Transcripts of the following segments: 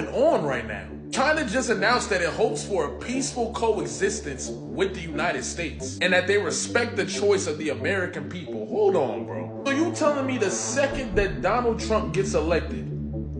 going on right now? China just announced that it hopes for a peaceful coexistence with the United States and that they respect the choice of the American people. Hold on, bro. So you telling me the second that Donald Trump gets elected,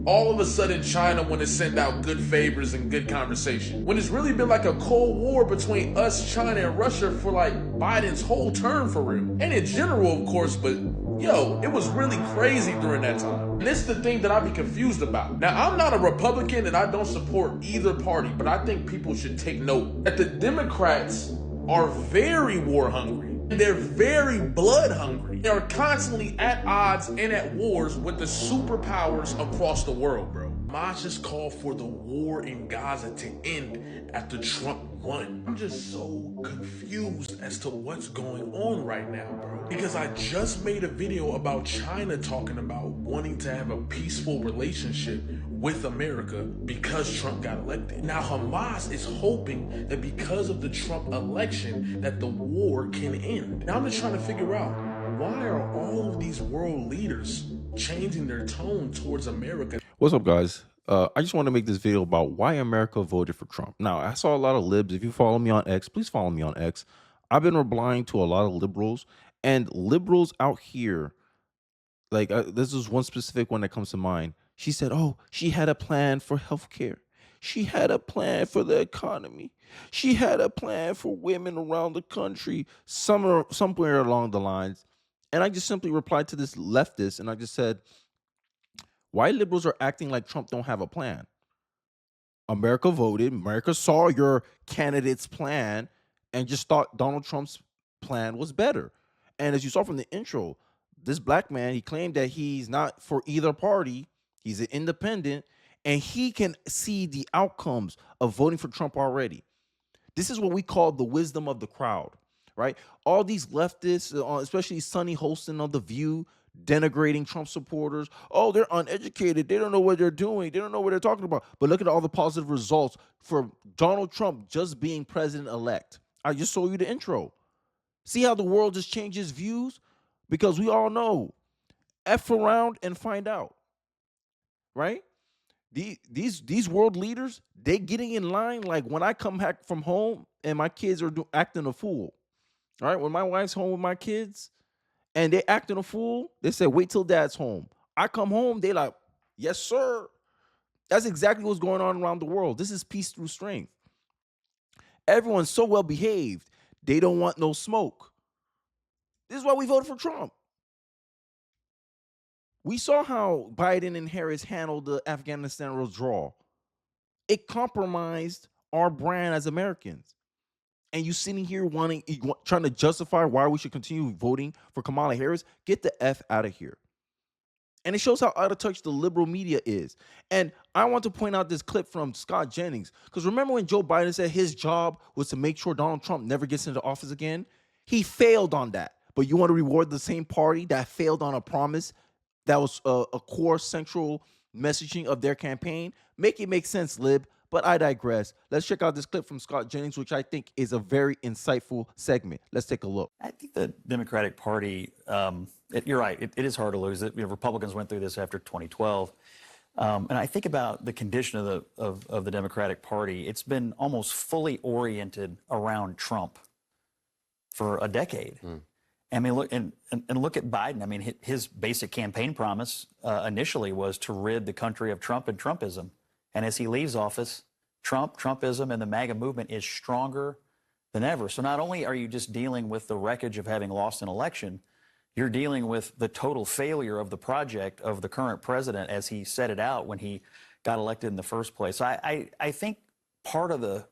all of a sudden China want to send out good favors and good conversation, when it's really been like a Cold War between us, China, and Russia for like Biden's whole term for real? And in general, of course, but yo, it was really crazy during that time. And this is the thing that I be confused about. Now, I'm not a Republican and I don't support either party, but I think people should take note that the Democrats are very war hungry. They're very blood hungry. They are constantly at odds and at wars with the superpowers across the world, bro. Hamas just called for the war in Gaza to end after Trump won. I'm just so confused as to what's going on right now, bro. Because I just made a video about China talking about wanting to have a peaceful relationship with America because Trump got elected. Now Hamas is hoping that because of the Trump election that the war can end. Now I'm just trying to figure out, why are all of these world leaders changing their tone towards America? What's up, guys? I just want to make this video about why America voted for Trump. Now, I saw a lot of libs. If you follow me on X, please follow me on X. I've been replying to a lot of liberals, and liberals out here, like this is one specific one that comes to mind. She said, oh, she had a plan for healthcare. She had a plan for the economy. She had a plan for women around the country, somewhere along the lines. And I just simply replied to this leftist, and I just said, why liberals are acting like Trump don't have a plan? America voted. America saw your candidate's plan and just thought Donald Trump's plan was better. And as you saw from the intro, this black man, he claimed that he's not for either party. He's an independent, and he can see the outcomes of voting for Trump already. This is what we call the wisdom of the crowd, right? All these leftists, especially Sonny Holston of The View, denigrating Trump supporters. Oh, they're uneducated. They don't know what they're doing. They don't know what they're talking about. But look at all the positive results for Donald Trump just being president-elect. I just showed you the intro. See how the world just changes views? Because we all know, F around and find out, right? These world leaders, they getting in line like when I come back from home and my kids are acting a fool, all right? When my wife's home with my kids, and they acting a fool, they say, wait till dad's home. I come home, they like, yes, sir. That's exactly what's going on around the world. This is peace through strength. Everyone's so well behaved, they don't want no smoke. This is why we voted for Trump. We saw how Biden and Harris handled the Afghanistan withdrawal. It compromised our brand as Americans. And you sitting here trying to justify why we should continue voting for Kamala Harris, get the F out of here. And it shows how out of touch the liberal media is. And I want to point out this clip from Scott Jennings, because remember when Joe Biden said his job was to make sure Donald Trump never gets into office again? He failed on that. But you want to reward the same party that failed on a promise that was a core central messaging of their campaign? Make it make sense, lib. But I digress. Let's check out this clip from Scott Jennings, which I think is a very insightful segment. Let's take a look. I think the Democratic Party, you're right, it is hard to lose it. Republicans went through this after 2012. And I think about the condition of the Democratic Party. It's been almost fully oriented around Trump for a decade. I mean, look and look at Biden. I mean, his basic campaign promise initially was to rid the country of Trump and Trumpism. And as he leaves office, Trumpism and the MAGA movement is stronger than ever. So not only are you just dealing with the wreckage of having lost an election, you're dealing with the total failure of the project of the current president as he set it out when he got elected in the first place. So I think part of the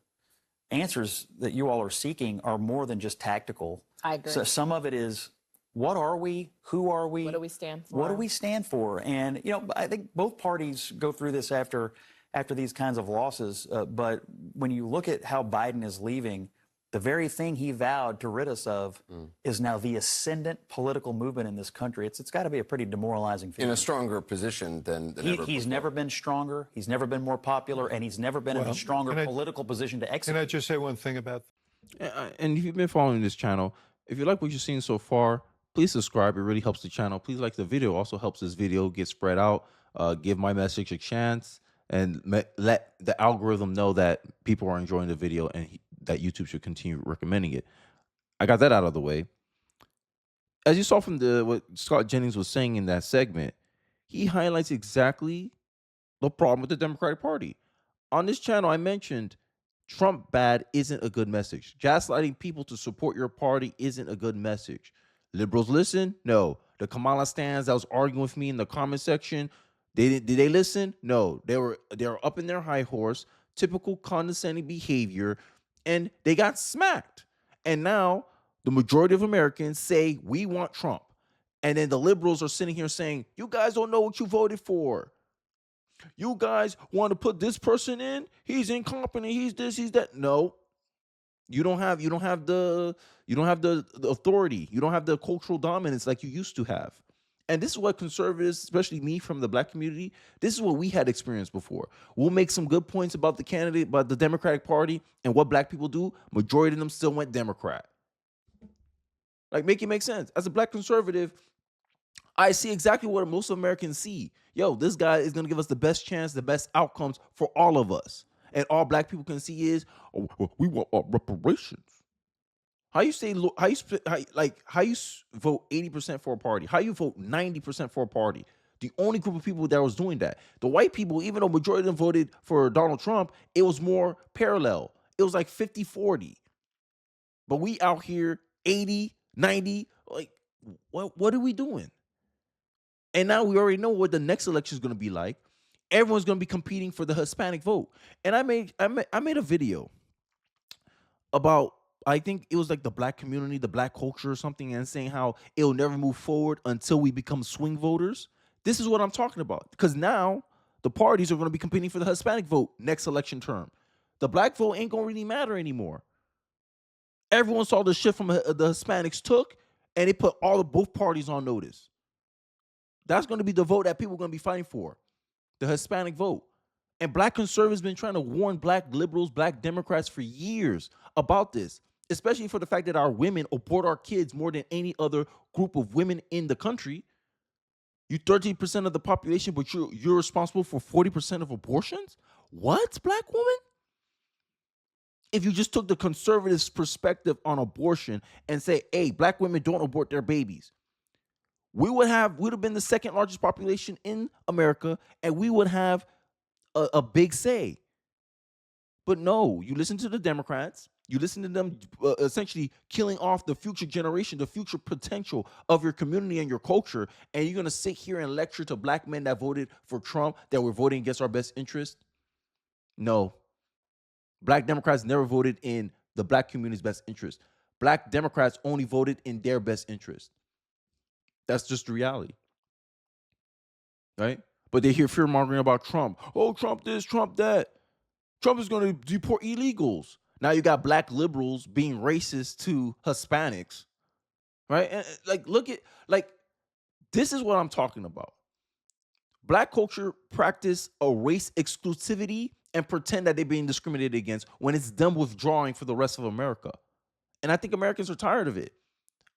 answers that you all are seeking are more than just tactical. I agree. So some of it is, what are we? Who are we? What do we stand for? What do we stand for? And, you know, I think both parties go through this after these kinds of losses. But when you look at how Biden is leaving, the very thing he vowed to rid us of is now the ascendant political movement in this country. It's got to be a pretty demoralizing feeling. In a stronger position than ever He's never been stronger. He's never been more popular, and he's never been in a stronger political position to execute. Can I just say one thing about that? And if you've been following this channel, if you like what you've seen so far, please subscribe. It really helps the channel. Please like the video. Also helps this video get spread out. Give my message a chance. and let the algorithm know that people are enjoying the video and that YouTube should continue recommending it. I got that out of the way. As you saw from what Scott Jennings was saying in that segment, he highlights exactly the problem with the Democratic Party. On this channel, I mentioned Trump bad isn't a good message. Gaslighting people to support your party isn't a good message. Liberals listen? No. The Kamala stands that was arguing with me in the comment section, did they listen? No. They were up in their high horse, typical condescending behavior, and they got smacked. And now the majority of Americans say we want Trump. And then the liberals are sitting here saying, you guys don't know what you voted for. You guys want to put this person in? He's incompetent. He's this, he's that. No. You don't have the authority. You don't have the cultural dominance like you used to have. And this is what conservatives, especially me from the black community, this is what we had experienced before. We'll make some good points about the candidate, about the Democratic Party, and what black people do. Majority of them still went Democrat. Like, make it make sense. As a black conservative, I see exactly what most Americans see. Yo, this guy is going to give us the best chance, the best outcomes for all of us. And all black people can see is, oh, we want reparations. How you vote 80% for a party? How you vote 90% for a party? The only group of people that was doing that. The white people, even though majority of them voted for Donald Trump, it was more parallel. It was like 50-40. But we out here 80, 90, like, what are we doing? And now we already know what the next election is going to be like. Everyone's going to be competing for the Hispanic vote. And I made a video about, I think it was like the black community, the black culture or something, and saying how it'll never move forward until we become swing voters. This is what I'm talking about. Because now the parties are going to be competing for the Hispanic vote next election term. The black vote ain't going to really matter anymore. Everyone saw the shift from the Hispanics took, and it put both parties on notice. That's going to be the vote that people are going to be fighting for, the Hispanic vote. And black conservatives been trying to warn black liberals, black Democrats for years about this, especially for the fact that our women abort our kids more than any other group of women in the country. You 13% of the population, but you're responsible for 40% of abortions? What, black woman? If you just took the conservatives' perspective on abortion and say, hey, black women don't abort their babies, we would have been the second largest population in America, and we would have a big say. But no, you listen to the Democrats, you listen to them essentially killing off the future generation, the future potential of your community and your culture, and you're going to sit here and lecture to black men that voted for Trump that we're voting against our best interest? No. Black Democrats never voted in the black community's best interest. Black Democrats only voted in their best interest. That's just the reality, right? But they hear fear-mongering about Trump. Oh, Trump this, Trump that. Trump is going to deport illegals. Now you got black liberals being racist to Hispanics, right? And this is what I'm talking about. Black culture practice a race exclusivity and pretend that they're being discriminated against when it's them withdrawing for the rest of America. And I think Americans are tired of it.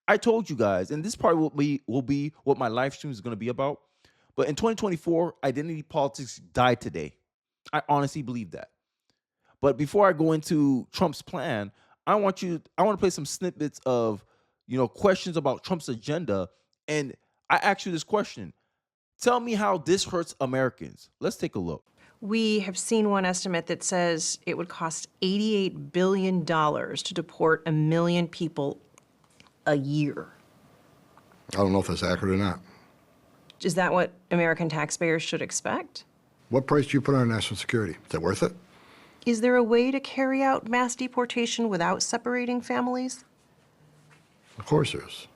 I told you guys, and this part will be what my live stream is going to be about. But in 2024, identity politics died today. I honestly believe that. But before I go into Trump's plan, I want to play some snippets of, questions about Trump's agenda. And I ask you this question. Tell me how this hurts Americans. Let's take a look. We have seen one estimate that says it would cost $88 billion to deport 1 million people a year. I don't know if that's accurate or not. Is that what American taxpayers should expect? What price do you put on national security? Is it worth it? Is there a way to carry out mass deportation without separating families? Of course there is.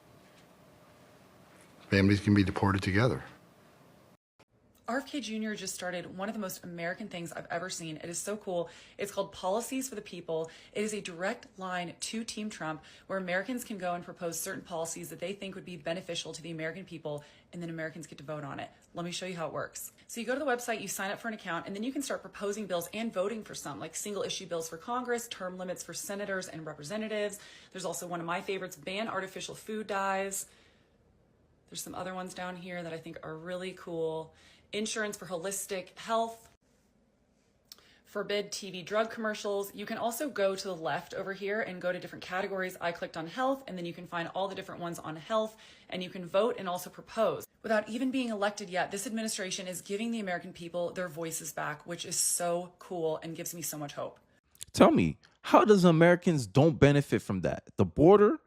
Families can be deported together. RFK Jr. just started one of the most American things I've ever seen. It is so cool. It's called Policies for the People. It is a direct line to Team Trump where Americans can go and propose certain policies that they think would be beneficial to the American people, and then Americans get to vote on it. Let me show you how it works. So you go to the website, you sign up for an account, and then you can start proposing bills and voting for some, like single issue bills for Congress, term limits for senators and representatives. There's also one of my favorites, ban artificial food dyes. There's some other ones down here that I think are really cool. Insurance for holistic health. forbid TV drug commercials. You can also go to the left over here and go to different categories. I clicked on health, and then you can find all the different ones on health, and you can vote and also propose. Without even being elected yet, this administration is giving the American people their voices back, which is so cool and gives me so much hope. Tell me, how does Americans don't benefit from that? The border,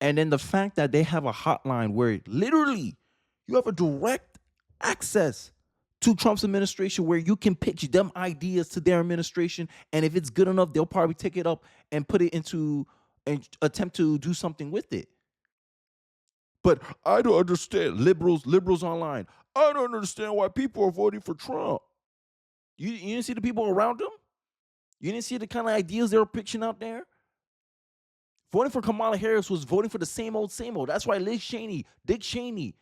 and then the fact that they have a hotline where literally you have a direct access to Trump's administration where you can pitch them ideas to their administration, and if it's good enough, they'll probably take it up and put it into and attempt to do something with it. But I don't understand liberals online. I don't understand why people are voting for Trump. You didn't see the people around them? You didn't see the kind of ideas they were pitching out there? Voting for Kamala Harris was voting for the same old, same old. That's why Dick Cheney,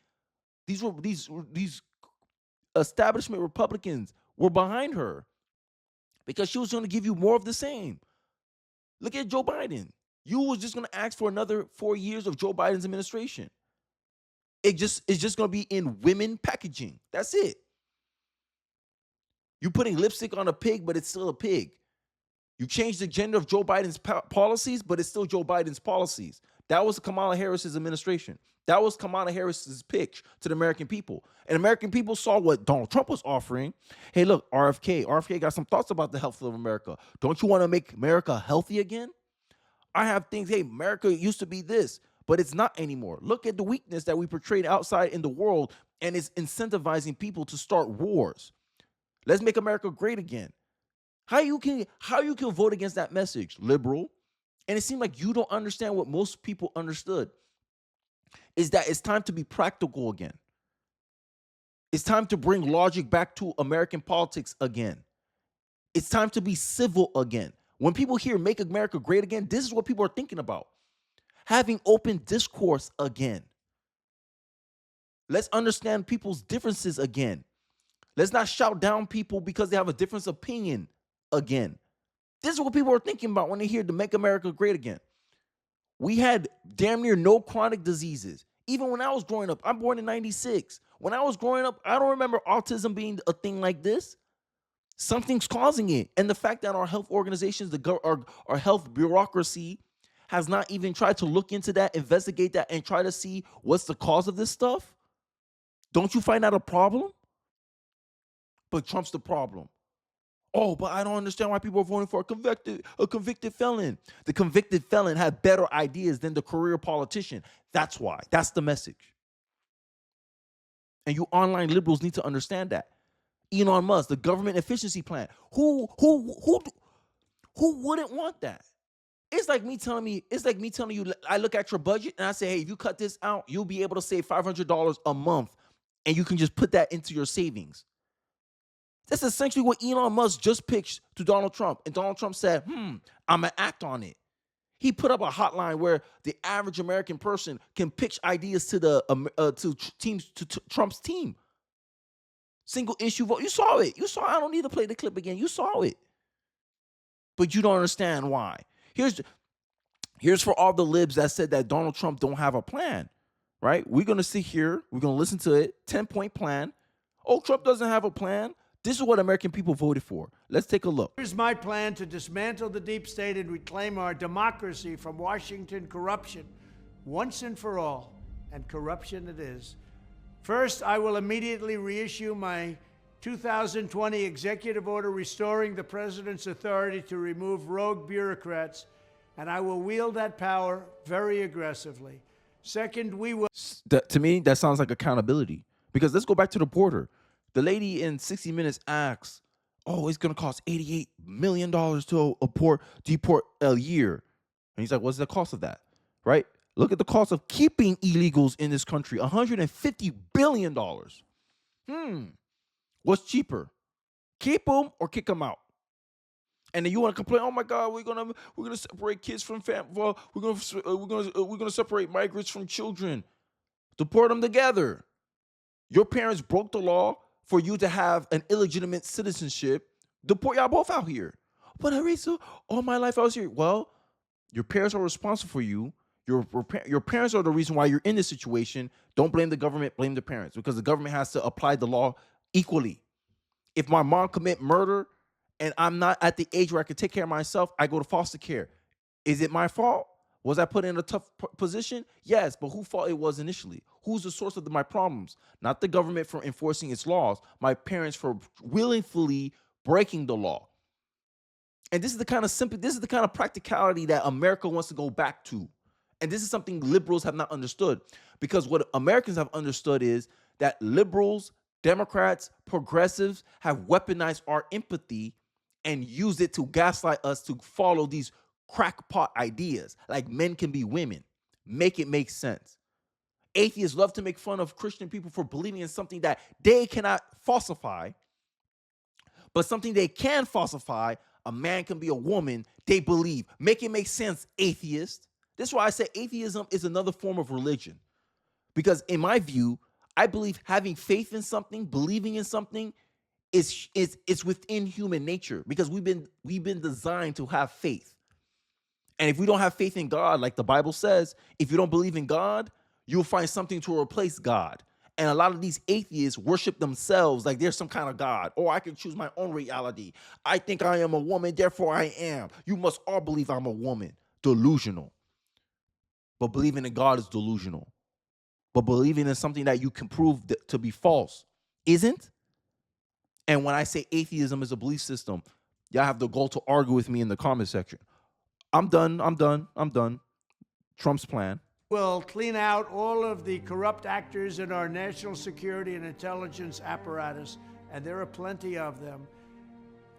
these establishment Republicans were behind her, because she was going to give you more of the same. Look at Joe Biden. You was just going to ask for another 4 years of Joe Biden's administration. It's just going to be in women packaging. That's it. You're putting lipstick on a pig, but it's still a pig. You change the gender of Joe Biden's policies, but it's still Joe Biden's policies. That was Kamala Harris's administration. That was Kamala Harris's pitch to the American people. And American people saw what Donald Trump was offering. Hey, look, RFK got some thoughts about the health of America. Don't you want to make America healthy again? I have things, hey, America used to be this, but it's not anymore. Look at the weakness that we portrayed outside in the world, and it's incentivizing people to start wars. Let's make America great again. How you can vote against that message, liberal? And it seemed like you don't understand what most people understood, is that it's time to be practical again. It's time to bring logic back to American politics again. It's time to be civil again. When people hear make America great again, this is what people are thinking about. Having open discourse again. Let's understand people's differences again. Let's not shout down people because they have a different opinion again. This is what people are thinking about when they hear to make America great again. We had damn near no chronic diseases. Even when I was growing up, I'm born in 96. When I was growing up, I don't remember autism being a thing like this. Something's causing it. And the fact that our health organizations, our health bureaucracy has not even tried to look into that, investigate that, and try to see what's the cause of this stuff. Don't you find that a problem? But Trump's the problem. Oh, but I don't understand why people are voting for a convicted felon. The convicted felon had better ideas than the career politician. That's why. That's the message. And you online liberals need to understand that. Elon Musk, the government efficiency plan. Who wouldn't want that? It's like me telling you, I look at your budget and I say, hey, if you cut this out, you'll be able to save $500 a month, and you can just put that into your savings. That's essentially what Elon Musk just pitched to Donald Trump. And Donald Trump said, I'm going to act on it. He put up a hotline where the average American person can pitch ideas to to Trump's team. Single issue vote. You saw it. I don't need to play the clip again. You saw it. But you don't understand why. Here's for all the libs that said that Donald Trump don't have a plan, right? We're going to sit here. We're going to listen to it. 10-point plan. Oh, Trump doesn't have a plan. This is what American people voted for. Let's take a look. Here's my plan to dismantle the deep state and reclaim our democracy from Washington corruption once and for all. And corruption it is. First, I will immediately reissue my 2020 executive order restoring the president's authority to remove rogue bureaucrats, and I will wield that power very aggressively. Second, we will... To me, that sounds like accountability. Because let's go back to the border. The lady in 60 Minutes asks, oh, it's going to cost $88 million to deport a year. And he's like, what's the cost of that? Right? Look at the cost of keeping illegals in this country, $150 billion. What's cheaper? Keep them or kick them out? And then you want to complain, oh my God, we're gonna separate kids from family. Well, we're gonna separate migrants from children. Deport them together. Your parents broke the law for you to have an illegitimate citizenship. Deport y'all both out here. But Arisa, all my life I was here. Well, your parents are responsible for you. Your parents are the reason why you're in this situation. Don't blame the government, blame the parents, because the government has to apply the law equally. If my mom commit murder and I'm not at the age where I can take care of myself, I go to foster care. Is it my fault? Was I put in a tough position? Yes, but who fault it was initially? Who's the source of my problems? Not the government for enforcing its laws, my parents for willingly breaking the law. And this is the kind of practicality that America wants to go back to. And this is something liberals have not understood, because what Americans have understood is that liberals, Democrats, progressives have weaponized our empathy and used it to gaslight us to follow these crackpot ideas like men can be women. Make it make sense. Atheists love to make fun of Christian people for believing in something that they cannot falsify, but something they can falsify. A man can be a woman, they believe. Make it make sense, atheist. That's why I say atheism is another form of religion. Because in my view, I believe having faith in something, believing in something, is within human nature, because we've been designed to have faith. And if we don't have faith in God, like the Bible says, if you don't believe in God, you'll find something to replace God. And a lot of these atheists worship themselves like they're some kind of God. Or I can choose my own reality. I think I am a woman, therefore I am. You must all believe I'm a woman. Delusional. But believing in God is delusional. But believing in something that you can prove to be false isn't. And when I say atheism is a belief system, y'all have the goal to argue with me in the comment section. I'm done. Trump's plan. Will clean out all of the corrupt actors in our national security and intelligence apparatus, and there are plenty of them.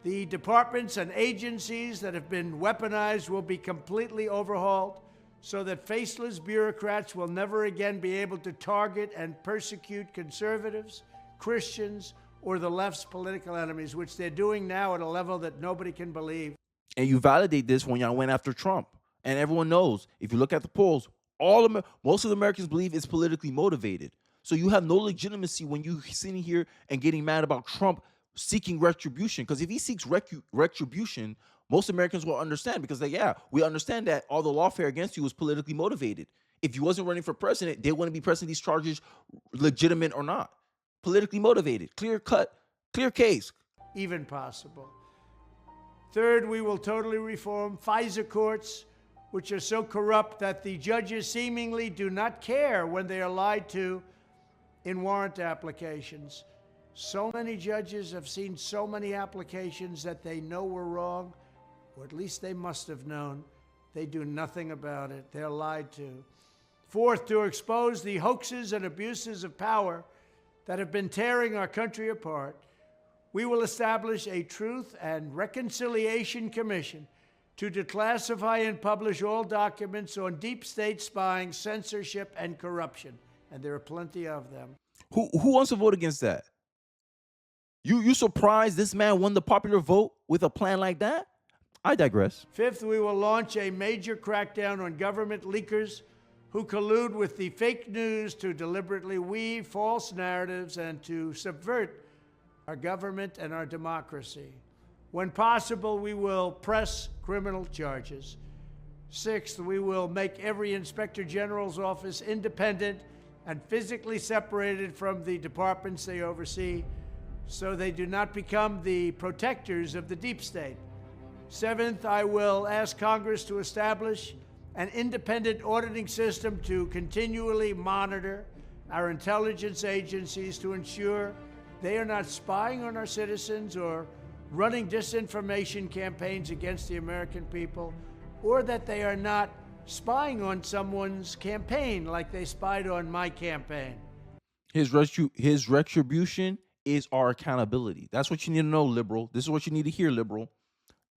The departments and agencies that have been weaponized will be completely overhauled so that faceless bureaucrats will never again be able to target and persecute conservatives, Christians, or the left's political enemies, which they're doing now at a level that nobody can believe. And you validate this when y'all went after Trump. And everyone knows, if you look at the polls, most of the Americans believe it's politically motivated. So you have no legitimacy when you sitting here and getting mad about Trump seeking retribution. Because if he seeks retribution, most Americans will understand, because we understand that all the lawfare against you was politically motivated. If you wasn't running for president, they wouldn't be pressing these charges, legitimate or not. Politically motivated, clear cut, clear case. Even possible. Third, we will totally reform FISA courts, which are so corrupt that the judges seemingly do not care when they are lied to in warrant applications. So many judges have seen so many applications that they know were wrong, or at least they must have known. They do nothing about it. They're lied to. Fourth, to expose the hoaxes and abuses of power that have been tearing our country apart, we will establish a Truth and Reconciliation Commission to declassify and publish all documents on deep state spying, censorship, and corruption. And there are plenty of them. Who wants to vote against that? You surprised this man won the popular vote with a plan like that? I digress. Fifth, we will launch a major crackdown on government leakers who collude with the fake news to deliberately weave false narratives and to subvert our government and our democracy. When possible, we will press criminal charges. Sixth, we will make every Inspector General's office independent and physically separated from the departments they oversee, so they do not become the protectors of the deep state. Seventh, I will ask Congress to establish an independent auditing system to continually monitor our intelligence agencies to ensure they are not spying on our citizens or running disinformation campaigns against the American people, or that they are not spying on someone's campaign like they spied on my campaign. His retribution is our accountability. That's what you need to know, liberal. This is what you need to hear, liberal.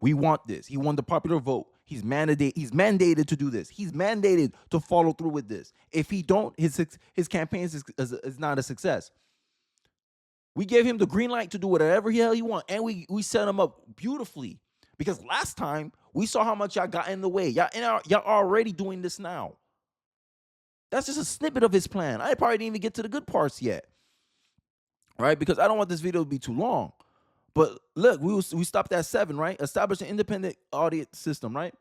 We want this. He won the popular vote. He's mandated to do this. He's mandated to follow through with this. If he don't, his campaign is not a success. We gave him the green light to do whatever the hell he want, and we set him up beautifully. Because last time we saw how much y'all got in the way. Y'all already doing this now. That's just a snippet of his plan. I probably didn't even get to the good parts yet, right? Because I don't want this video to be too long. But look, we stopped at 7, right? Establish an independent audit system, right?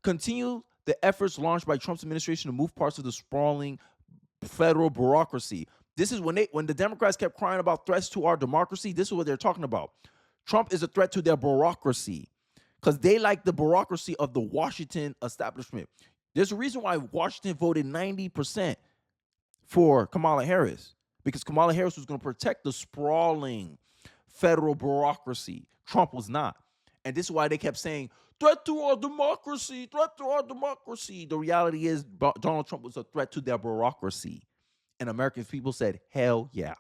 Continue the efforts launched by Trump's administration to move parts of the sprawling federal bureaucracy. This is when the Democrats kept crying about threats to our democracy. This is what they're talking about. Trump is a threat to their bureaucracy because they like the bureaucracy of the Washington establishment. There's a reason why Washington voted 90% for Kamala Harris, because Kamala Harris was going to protect the sprawling federal bureaucracy. Trump was not. And this is why they kept saying, threat to our democracy, threat to our democracy. The reality is Donald Trump was a threat to their bureaucracy. And American people said, hell yeah.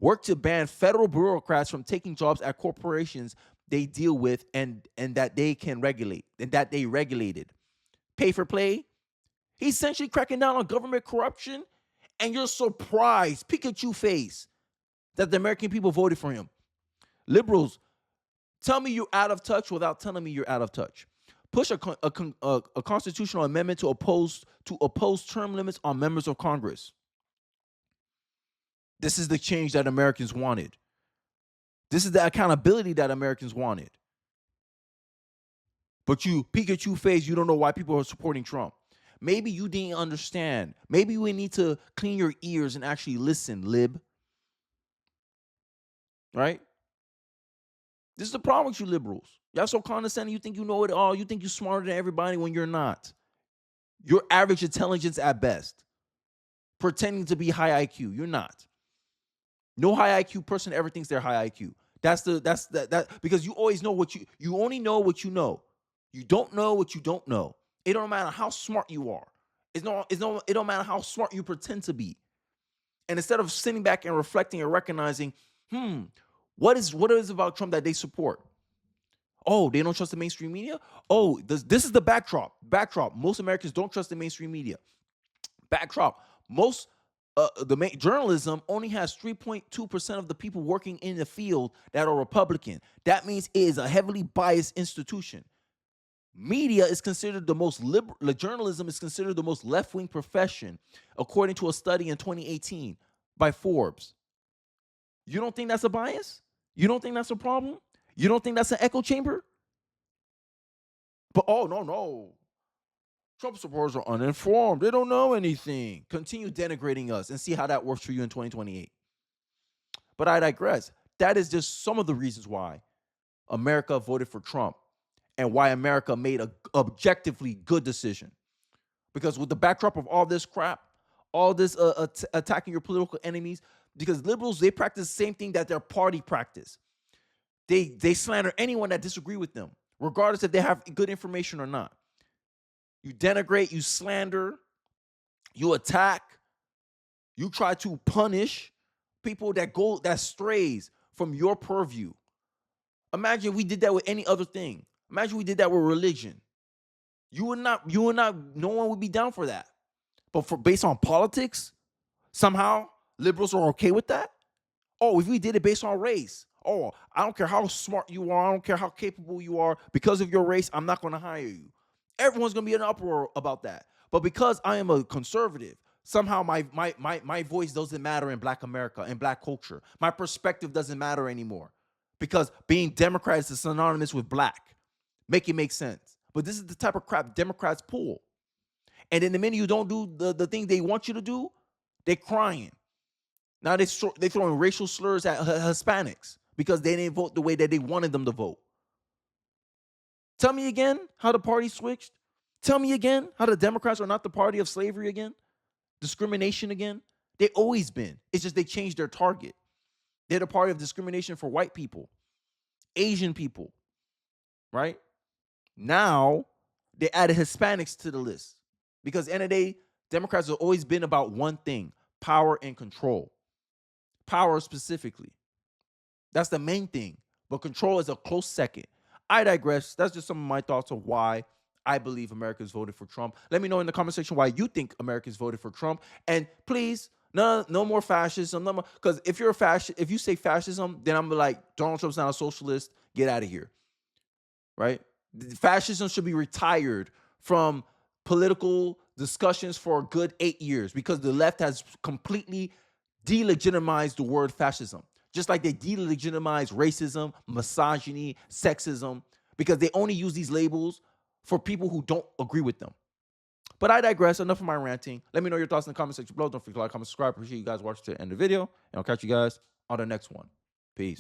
Work to ban federal bureaucrats from taking jobs at corporations they deal with and that they can regulate, and that they regulated. Pay for play. He's essentially cracking down on government corruption, and you're surprised, Pikachu face, that the American people voted for him. Liberals, tell me you're out of touch without telling me you're out of touch. Push a constitutional amendment to oppose term limits on members of Congress. This is the change that Americans wanted. This is the accountability that Americans wanted. But you, Pikachu face, you don't know why people are supporting Trump. Maybe you didn't understand. Maybe we need to clean your ears and actually listen, lib. Right? This is the problem with you liberals. Y'all so condescending, you think you know it all. You think you're smarter than everybody when you're not. You're average intelligence at best. Pretending to be high IQ. You're not. No high IQ person ever thinks they're high IQ. That's because you always know you only know what you know. You don't know what you don't know. It don't matter how smart you are. It don't matter how smart you pretend to be. And instead of sitting back and reflecting and recognizing, what is about Trump that they support? Oh, they don't trust the mainstream media? Oh, this is the backdrop. Most Americans don't trust the mainstream media. Backdrop. Most journalism only has 3.2% of the people working in the field that are Republican. That means it is a heavily biased institution. Media is considered the most liberal. Journalism is considered the most left-wing profession, according to a study in 2018 by Forbes. You don't think that's a bias? You don't think that's a problem? You don't think that's an echo chamber? But no. Trump supporters are uninformed. They don't know anything. Continue denigrating us and see how that works for you in 2028. But I digress. That is just some of the reasons why America voted for Trump and why America made an objectively good decision. Because with the backdrop of all this crap, all this attacking your political enemies, because liberals, they practice the same thing that their party practice. They slander anyone that disagree with them, regardless if they have good information or not. You denigrate, you slander, you attack, you try to punish people that strays from your purview. Imagine we did that with any other thing. Imagine we did that with religion. No one would be down for that. But based on politics, somehow liberals are okay with that. Oh, if we did it based on race, oh, I don't care how smart you are, I don't care how capable you are, because of your race, I'm not going to hire you. Everyone's going to be in an uproar about that. But because I am a conservative, somehow my voice doesn't matter in Black America, in Black culture. My perspective doesn't matter anymore. Because being Democrat is synonymous with Black. Make it make sense. But this is the type of crap Democrats pull. And then the minute you don't do the thing they want you to do, they're crying. Now they're throwing racial slurs at Hispanics because they didn't vote the way that they wanted them to vote. Tell me again how the party switched. Tell me again how the Democrats are not the party of slavery again, discrimination again. They've always been. It's just they changed their target. They're the party of discrimination for white people, Asian people, right? Now they added Hispanics to the list because at the end of the day, Democrats have always been about one thing: power and control. Power specifically. That's the main thing, but control is a close second. I digress. That's just some of my thoughts of why I believe Americans voted for Trump. Let me know in the comment section why you think Americans voted for Trump. And please, no more fascism. No more, because if you're a fascist, if you say fascism, then I'm like, Donald Trump's not a socialist. Get out of here. Right? Fascism should be retired from political discussions for a good 8 years because the left has completely delegitimized the word fascism. Just like they delegitimize racism, misogyny, sexism, because they only use these labels for people who don't agree with them. But I digress. Enough of my ranting. Let me know your thoughts in the comment section below. Don't forget to like, comment, subscribe. Appreciate you guys watching to the end of the video. And I'll catch you guys on the next one. Peace.